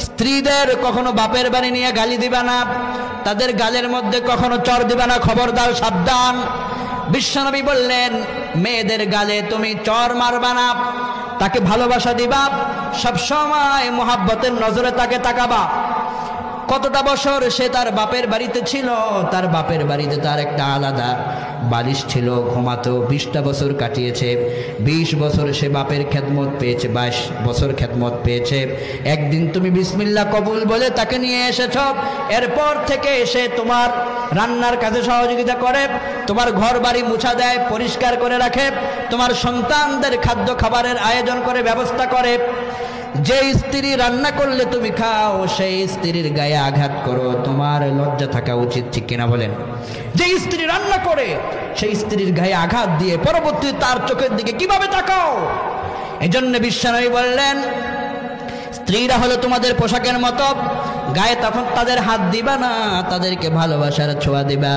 স্ত্রীদের কখনো বাপের বাড়ি নিয়ে গালি দিবা না, তাদের গালের মধ্যে কখনো চর দিবা না, খবরদার সাবধান। বিশ্বনবী বললেন মেয়েদের গালে তুমি চর মারবা না, তাকে ভালোবাসা দিবা, সব সময় মোহাব্বতের নজরে তাকে তাকাবা। কতটা বছর সে তার বাপের বাড়িতে ছিল, তার বাপের বাড়িতে তার একটা আলাদা বালিশ ছিল, ঘুমাতো। 20টা বছর কাটিয়েছে, 20 বছর সে বাপের খেদমত পেয়েছে, 22 বছর খেদমত পেয়েছে। একদিন তুমি বিসমিল্লাহ কবুল বলে তাকে নিয়ে এসেছ, এরপর থেকে সে তোমার রান্নার কাজে সহযোগিতা করে, তোমার ঘর বাড়ি মুছা দেয়, পরিষ্কার করে রাখে, তোমার সন্তানদের খাদ্য খাবারের আয়োজন করে ব্যবস্থা করে। যে স্ত্রী রান্না করলে তুমি খাও, সেই স্ত্রীর গায়ে আঘাত করো, তোমার লজ্জা থাকা উচিত, ঠিক কিনা বলেন? যে স্ত্রী রান্না করে সেই স্ত্রীর গায়ে আঘাত দিয়ে পরবর্তী তার চোখের দিকে কিভাবে তাকাও? এজন্য বিশ্বনবী বললেন স্ত্রীরা হলো তোমাদের পোশাকের মতো, গায়ে তখন তাদের হাত দিবা না, তাদেরকে ভালোবাসার ছোঁয়া দিবা।